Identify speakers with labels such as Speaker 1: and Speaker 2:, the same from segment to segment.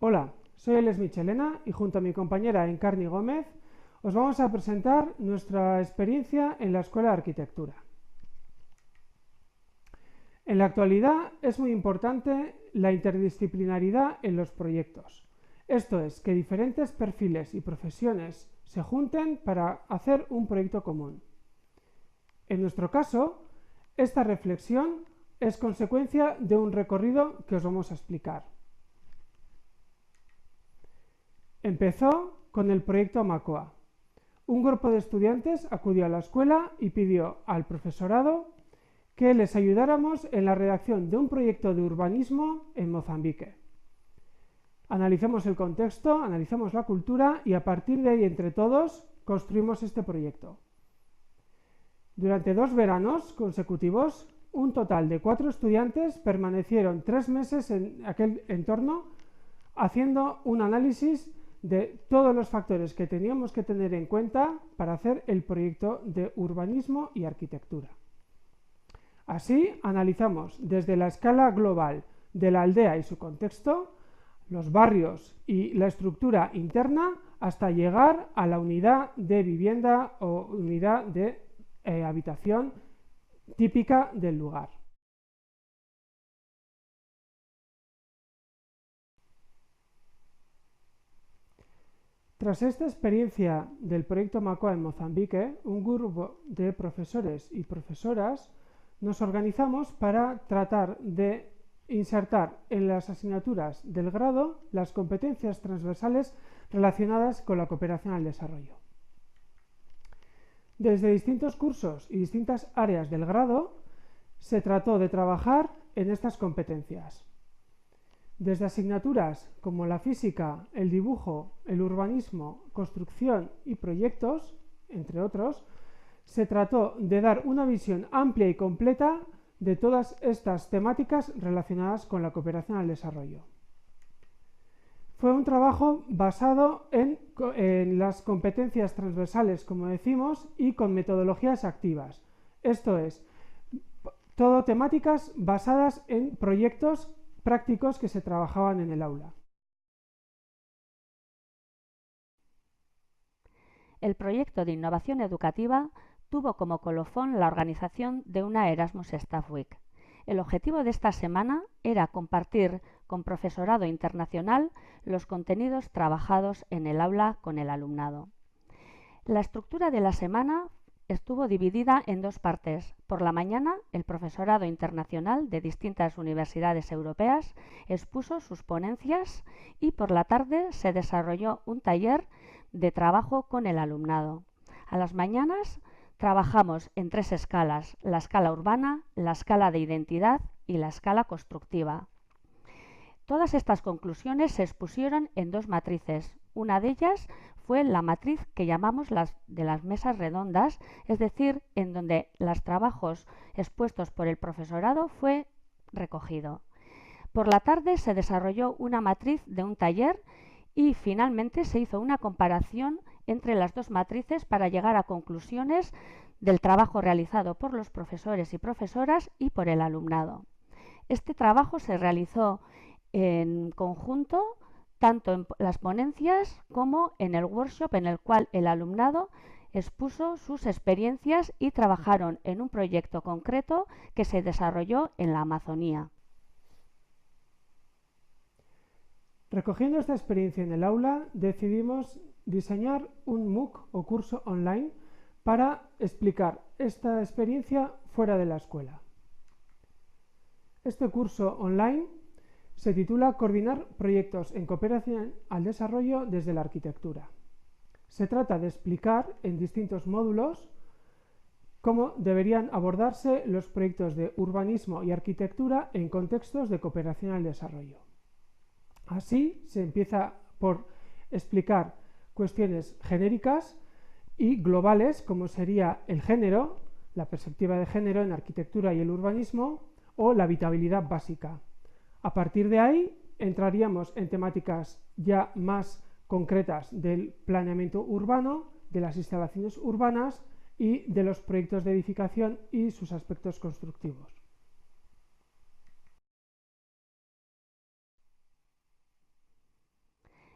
Speaker 1: Hola, soy Eles Michelena y junto a mi compañera Encarni Gómez os vamos a presentar nuestra experiencia en la Escuela de Arquitectura. En la actualidad es muy importante la interdisciplinaridad en los proyectos. Esto es, que diferentes perfiles y profesiones se junten para hacer un proyecto común. En nuestro caso, esta reflexión es consecuencia de un recorrido que os vamos a explicar. Empezó con el proyecto Macoa. Un grupo de estudiantes acudió a la escuela y pidió al profesorado que les ayudáramos en la redacción de un proyecto de urbanismo en Mozambique. Analizamos el contexto, analizamos la cultura y a partir de ahí entre todos construimos este proyecto. Durante 2 veranos consecutivos, un total de 4 estudiantes permanecieron 3 meses en aquel entorno haciendo un análisis de todos los factores que teníamos que tener en cuenta para hacer el proyecto de urbanismo y arquitectura. Así analizamos desde la escala global de la aldea y su contexto, los barrios y la estructura interna hasta llegar a la unidad de vivienda o unidad de habitación típica del lugar. Tras esta experiencia del proyecto Macoa en Mozambique, un grupo de profesores y profesoras nos organizamos para tratar de insertar en las asignaturas del grado las competencias transversales relacionadas con la cooperación al desarrollo. Desde distintos cursos y distintas áreas del grado se trató de trabajar en estas competencias. Desde asignaturas como la física, el dibujo, el urbanismo, construcción y proyectos, entre otros, se trató de dar una visión amplia y completa de todas estas temáticas relacionadas con la cooperación al desarrollo. Fue un trabajo basado en las competencias transversales, como decimos, y con metodologías activas. Esto es, todo temáticas basadas en proyectos prácticos que se trabajaban en el aula.
Speaker 2: El proyecto de innovación educativa tuvo como colofón la organización de una Erasmus Staff Week. El objetivo de esta semana era compartir con profesorado internacional los contenidos trabajados en el aula con el alumnado. La estructura de la semana estuvo dividida en 2 partes. Por la mañana, el profesorado internacional de distintas universidades europeas expuso sus ponencias y por la tarde se desarrolló un taller de trabajo con el alumnado. A las mañanas trabajamos en 3 escalas: la escala urbana, la escala de identidad y la escala constructiva. Todas estas conclusiones se expusieron en 2 matrices. Una de ellas fue la matriz que llamamos de las mesas redondas, es decir, en donde los trabajos expuestos por el profesorado fue recogido. Por la tarde se desarrolló una matriz de un taller y finalmente se hizo una comparación entre las 2 matrices para llegar a conclusiones del trabajo realizado por los profesores y profesoras y por el alumnado. Este trabajo se realizó en conjunto, tanto en las ponencias como en el workshop en el cual el alumnado expuso sus experiencias y trabajaron en un proyecto concreto que se desarrolló en la Amazonía.
Speaker 1: Recogiendo esta experiencia en el aula, decidimos diseñar un MOOC o curso online para explicar esta experiencia fuera de la escuela. Este curso online se titula Coordinar proyectos en cooperación al desarrollo desde la arquitectura. Se trata de explicar en distintos módulos cómo deberían abordarse los proyectos de urbanismo y arquitectura en contextos de cooperación al desarrollo. Así se empieza por explicar cuestiones genéricas y globales, como sería el género, la perspectiva de género en arquitectura y el urbanismo, o la habitabilidad básica. A partir de ahí entraríamos en temáticas ya más concretas del planeamiento urbano, de las instalaciones urbanas y de los proyectos de edificación y sus aspectos constructivos.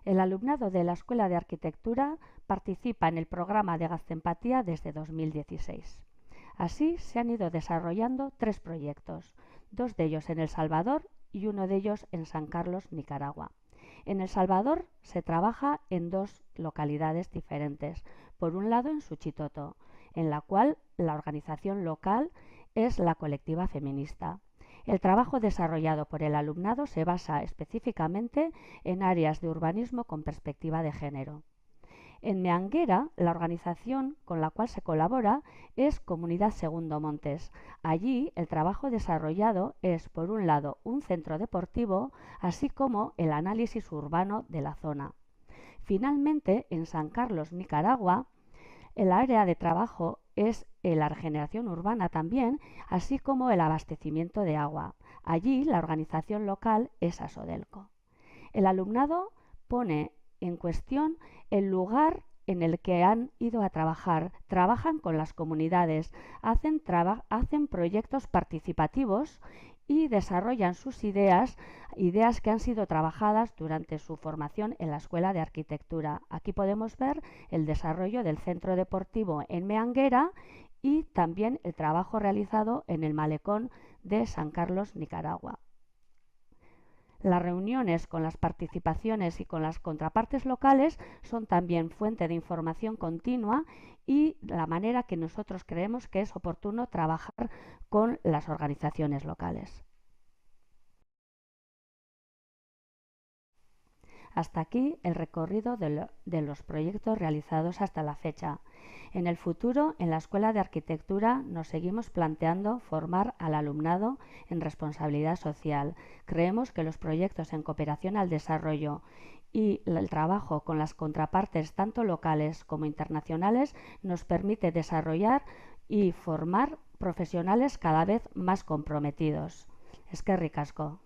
Speaker 2: El alumnado de la Escuela de Arquitectura participa en el programa de Gaztempatía desde 2016. Así se han ido desarrollando 3 proyectos, 2 de ellos en El Salvador y uno de ellos en San Carlos, Nicaragua. En El Salvador se trabaja en 2 localidades diferentes. Por un lado en Suchitoto, en la cual la organización local es la colectiva feminista. El trabajo desarrollado por el alumnado se basa específicamente en áreas de urbanismo con perspectiva de género. En Meanguera, la organización con la cual se colabora es Comunidad Segundo Montes. Allí, el trabajo desarrollado es, por un lado, un centro deportivo, así como el análisis urbano de la zona. Finalmente, en San Carlos, Nicaragua, el área de trabajo es la regeneración urbana también, así como el abastecimiento de agua. Allí, la organización local es Asodelco. El alumnado pone en cuestión el lugar en el que han ido a trabajar, trabajan con las comunidades, hacen proyectos participativos y desarrollan sus ideas que han sido trabajadas durante su formación en la Escuela de Arquitectura. Aquí podemos ver el desarrollo del centro deportivo en Meanguera y también el trabajo realizado en el malecón de San Carlos, Nicaragua. Las reuniones con las participaciones y con las contrapartes locales son también fuente de información continua y la manera que nosotros creemos que es oportuno trabajar con las organizaciones locales. Hasta aquí el recorrido de los proyectos realizados hasta la fecha. En el futuro, en la Escuela de Arquitectura nos seguimos planteando formar al alumnado en responsabilidad social. Creemos que los proyectos en cooperación al desarrollo y el trabajo con las contrapartes tanto locales como internacionales nos permite desarrollar y formar profesionales cada vez más comprometidos. Eskerrik asko.